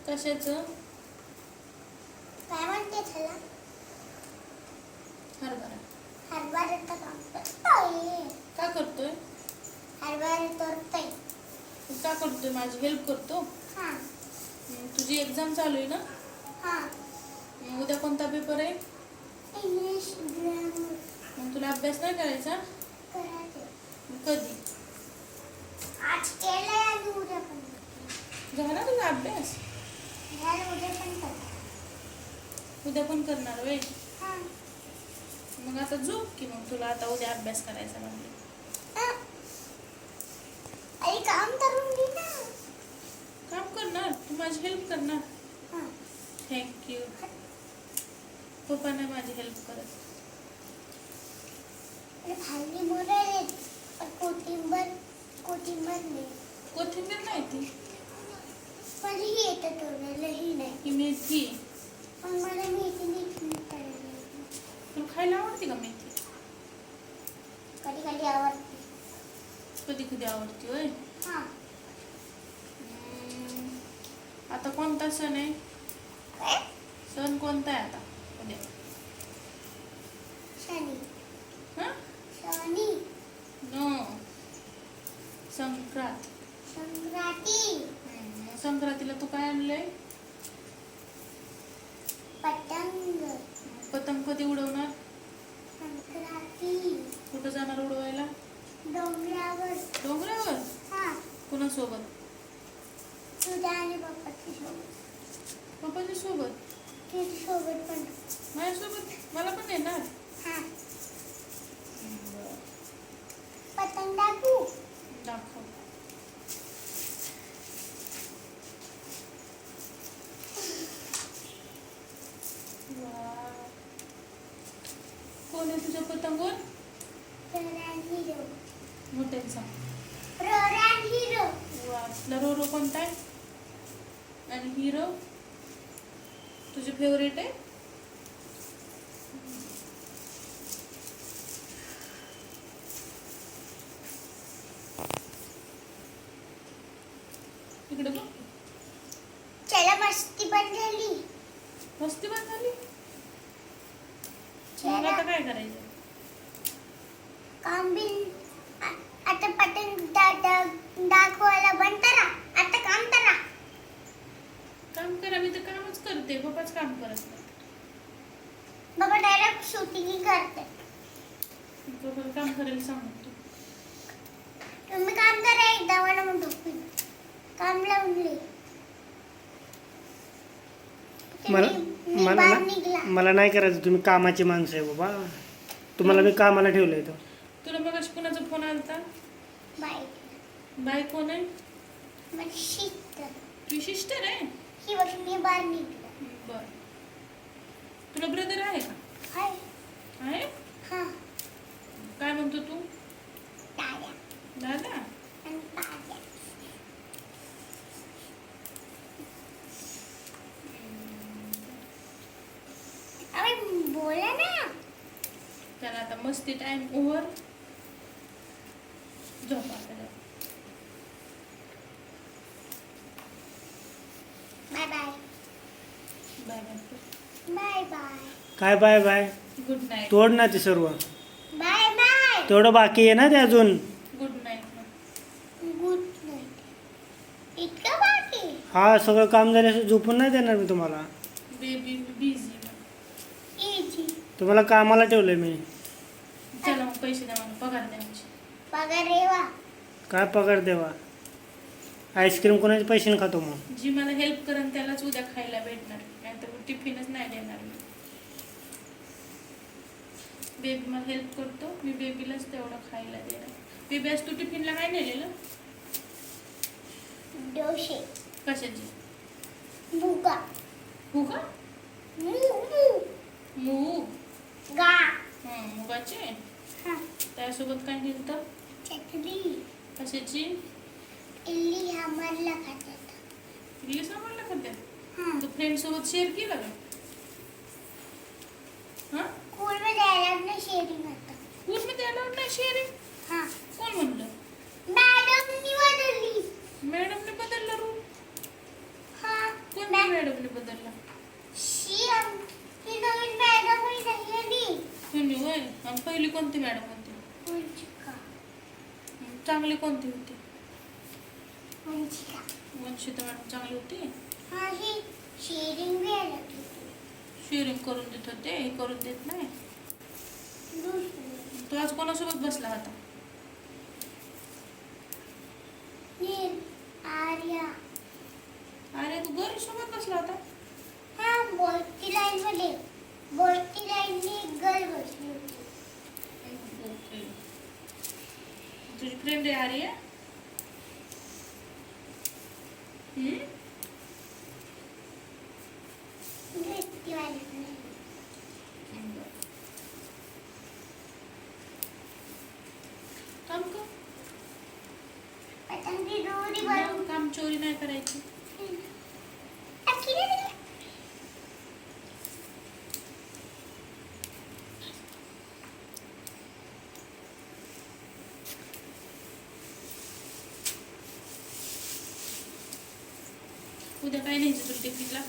कशाचं? काय म्हणते त्याला? हरभरा. हरभऱ्याचं काम करतोय. का करतोय? हरभरा तोडतोय. का करतोय? माझी हेल्प करतो. हा तुझी एक्झाम चालू आहे ना? हा उद्या कोणता पेपर आहे? इंग्लिश ग्रामर मग तुला अभ्यास नाही करायचा? करायचे. कधी? आज केलंय आणि उद्या पण झाला तुझा अभ्यास? झालं. उद्या पण कर. उद्या पण करणार वय? हा मग आता झोप की. मग तुला आता उद्या अभ्यास करायचा म्हणजे आई काम करून घे ना. काम करणार? तू माझी हेल्प करणार? हा थँक्यू. पप्पा नाही माझी हेल्प करत. भाजी बोलायले पण कोथिंबीर नाही. कोथिंबीर नाही ती. मला ही येतं तोडायला, ही नाही. ही मेथी. पण मला मेथी नाही करायला. तुला खायला आवडते का मेथी? कधी कधी आवडते. कधी कधी आवडते होय? हा आता कोणता सण आहे? काय? सण कोणता आहे आता उद्या? शनी. हां? शनी नो, संक्रांत. संक्रांती. संक्रांतीला तू काय आणलंय? पतंग. पतंग कधी उडवणार? संक्रांती. कुठं जाणार उडवायला? डोंगरावर. डोंगरावर? हा कुणासोबत? तुझ्या आणि पप्पाच्या सोबत. पप्पाच्या सोबत? तुझ्या सोबत पण. माझ्यासोबत? मला पण येणार? हा बरं. पतंग दाखवू? दाखव. कोण आहे तुझ्या पतंगवर? प्ररान हिरो. मोठ्यांचा. प्ररान हिरो. वा, तुला रोरो कोणता आहे? आणि हिरो तुझे फेवरेट आहे? इकडे बघ. चला मस्ती पण झाली. मस्ती बंद झाली? मग चला आता काय करायचं? काम बिन आता पतंग दाखवायला बंद करा. आता काम करा. काम करा. मी तर कामच करते. पप्पाच काम करत नाही. बाबा डायरेक्ट शूटिंग करते. पप्पाला काम करायला सांगतो. तुम्ही काम करा एकदा मला म्हणतो. काम लावले. मला नाही करायचं. तुम्ही कामाची माणसं आहे बाबा. तुम्हाला मी कामाला ठेवलंय तर. तुला मग कुणाचा फोन आलता? बाय बाय कोण आहे? माझी सिस्टर. तुझी सिस्टर आहे? ही वर्ष मी बाहेर निघलं. बर. तुला ब्रदर आहे का? हाय आहे? हा काय म्हणतो तू? दादा दादा? आणि दादा. अरे बोला ना. त्याला आता मस्ती टाइम ओव्हर. झोप आता. Bye bye. Bye bye. Bye bye. काय बाय बाय? Good night. तोड ना ते सर्व. Bye bye. तेवढं बाकी आहे ना ते अजून. Good night. Good night. इतकं बाकी? हा सगळं काम झाल्यास झोपून नाही देणार मी तुम्हाला. Baby busy. इजी. तुम्हाला कामाला ठेवलंय मी. चला मग पैसे द्या मला. पगार द्या माझी. पगार रेवा. काय पगार देवा? आईस्क्रीम कोणाचे पैसे खातो मग? जी मला हेल्प करेन त्यालाच उद्या खायला भेटणार. नाहीतर टिफिनच नाही देणार मी. बेबी मला हेल्प करतो. मी बेबीलाच तेवढं खायला देणार. बेबी आज तू टिफिनला काय नेलेलं? डोसे. कशाची? बुगा. हो का? मूग. गा. मुगाचे. हा त्यासोबत काय नेलं? चटणी. कशाची? इल्ली आम्हाला खातात. इडली सांबारला खात्या? हा तू फ्रेंड सोबत शेअर केलं का? हा? स्कूलमध्ये आल्यावर ना शेअरिंग होतं. स्कूलमध्ये अलाउड नाही शेअरिंग? हा कोण म्हणलं? मॅडमनी बदलली. मॅडमने बदलला रूल. हा कोण मॅडम पहिली कोणती मॅडम होती? वंशिका. चांगली कोणती होती? वंशिका. वंशिता मॅडम चांगली होती. हा ही शेअरिंग बी आलं होती. शेअरिंग करून देत होते, हे करून देत नाही. दुसरी. तू आज कोणासोबत बसला होता? नील. आर्या. अरे तू गौरी सोबत बसला होता? हा बोलती लाईन मध्ये. बोलती लाईननी एक गर्ल बसली होती. ओके. तुझी फ्रेंड आहे आर्या? भेटती वाली friend. काम कर. पतंगी दोरी बनवून काम चोरी नाही करायची. टाकी ना तिला. उद्या काय न्यायचं तुला टिफिनला?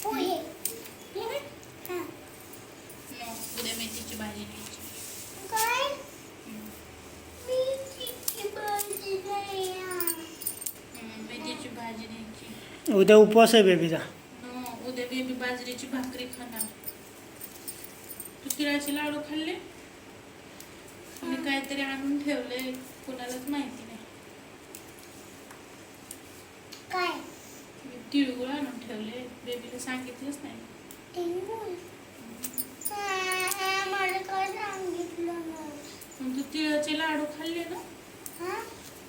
पोहे. पोहे? हा. उद्या मेथीची भाजी न्यायची. काय? मेथीची भाजी नाही आहे. मेथीची भाजी न्यायची. उद्या उपवास आहे बेबीचा. उद्या बेबी बाजरीची भाकरी खाणार. तू तिळाचे लाडू खाल्ले? मी काहीतरी आणून ठेवले, कुणालाच माहिती नाही. काय? मी तिळगुळ आणून ठेवले, बेबीला सांगितलंच नाही. टिंगूल. मला काय सांगितलं नाही. मग तू तिळाचे लाडू खाल्ले ना? हा?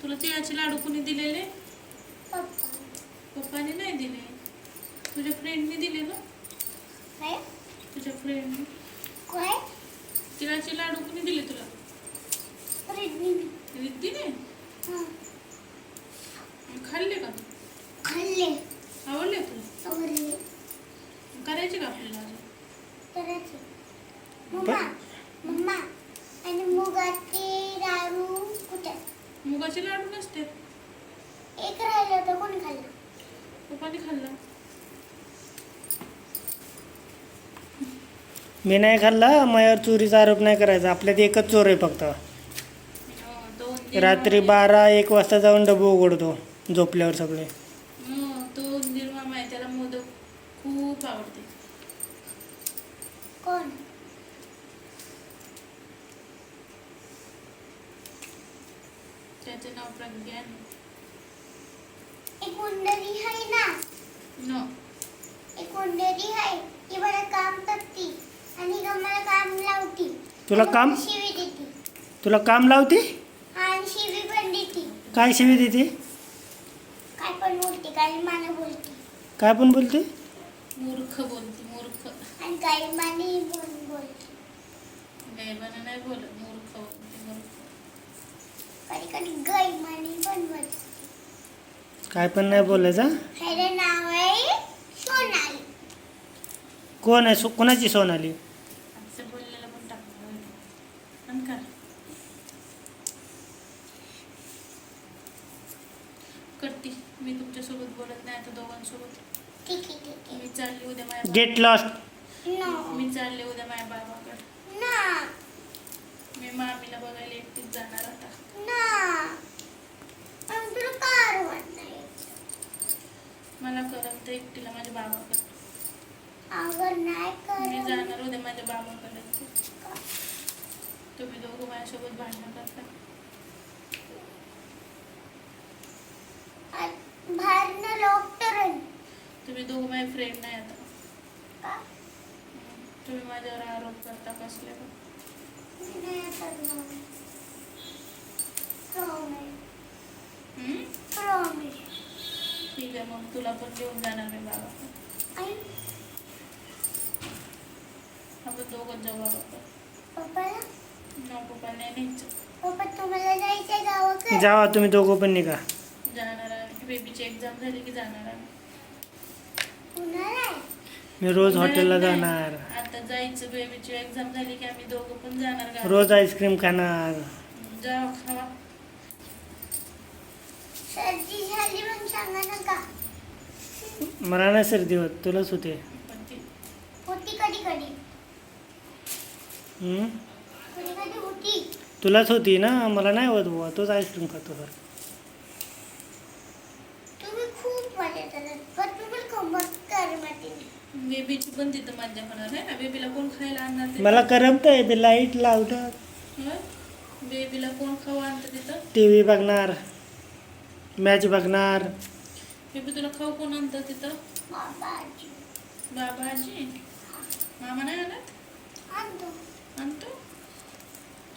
तुला तिळाचे लाडू कोणी दिलेले? पप्पा. पप्पाने नाही दिले, तुझ्या फ्रेंडने दिले ना? काय? तुझ्या फ्रेंडने काय? तिळाचे लाडू कोणी दिले तुला? रिद्धी. रिद्धीने? हा. मग खाल्ले का तू? खाल्ले. आवडले तुला? आवडले. करायचे का आपल्याला अजून? करायचे. मम्मा. मम्मा. आणि मुगाचे लाडू कुठे? मुगाचे लाडू नसते. एक राहिलं होतं, कोणी खाल्लं? पप्पाने खाल्ला. मी नाही खाल्ला. माझ्यावर चोरीचा आरोप नाही करायचा. आपल्यात एकच चोर आहे फक्त. रात्री 12-1 वाजता जाऊन डबू उघडतो झोपल्यावर सगळे. तो उंदीर मामा आहे, त्याला मोदक खूप आवडते. कोण? त्याचे नाव प्रज्ञान. एक उंदरी आहे ना. नो. एक उंदरी आहे, ती मला काम करते आणि ग मला काम लावते. तुला आणि काम? शिवी देते. तुला काम लावते? आणि शिवी पण देते. काय शिवी देते? काय पण बोलते, काही माने बोलते. काय पण बोलते? मूर्ख बोलते, मूर्ख. आणि काही माने पण बोलते. गायबाना नाही बोलत, मूर्ख बोलते, मूर्ख. कधी कधी गाई माने पण बोलते. काय पण नाही बोलायचा. ह्याचं नाव आहे सोनाली. कोण आहे? कोणाची सोनाली? असं बोललेलं पण टाकणार. आणि का करते मी तुमच्यासोबत बोलत नाही आता दोघांसोबत. ठीक आहे, ठीक आहे. मी चालली उद्या माझ्या गेट लॉस्ट. No. मी चालले उद्या माझ्या बाबाकडे. ना. मी मामीला बघायला एकटीच जाणार आता. ना. पण तुला कार वाटत मला करमत एकटीला माझ्या बाबाकडे. अगं नाही मी कर. जाणार उद्या माझ्या बाबाकडे. तुम्ही दोघं माझ्यासोबत भांडण करता. बाहेरनं डॉक्टर तुम्ही दोघं माझे फ्रेंड नाही आता. का? तुम्ही माझ्यावर आरोप करता कसले पण. नाही करणार. प्रॉमिस. प्रॉमिस. ठीक आहे, मग तुला पण घेऊन जाणार मी बाबाकडे. आई आपण दोघं जाऊ बाबाकडे. पप्पाला? नको पण नाही न्यायचं. पप्पा तुम्हाला जायचंय गावाकडे? जावा तुम्ही दोघं पण निघा. जाणार आहे. बेबीची एक्झाम झाली की जाणार आहे. कुणाला? मी रोज हॉटेलला नाही. जाणार. आता जायचं, बेबीची एक्झाम झाली की आम्ही दोघं पण जाणार गावाला. रोज आईस्क्रीम खाणार. जा खावा. सर्दी झाली मग सांगा नका. मला नाही सर्दी होत, तुलाच होते. पण ती होती कधी कधी. हं? कधी कधी होती. तुलाच होती ना, मला नाही होत बुवा, तोच आईस्क्रीम खातो सर. तुम्ही खूप मजा करत पण तुम्ही गंमत कर माहिती. बेबीची पण तिथं मज्जा होणार आहे ना. बेबीला कोण खायला आणणार तिथं? मला करमतंय ते लाईट लावतात, हं? बेबीला कोण खाऊ आणतं तिथं? टी व्ही बघणार, मॅच बघणार. बेबी तुला खाऊ कोण आणतं तिथं? बाबाजी बाबा आजी. मामा नाही आणत? आणतो. आणतो.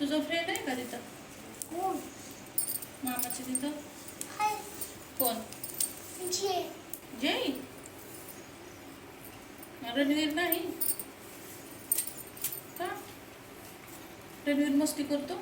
तुझा फ्रेंड आहे का तिथं कोण मामाच्या तिथं? हाय कोण? जे जय. रणवीर नाही का? रणवीर मस्ती करतो.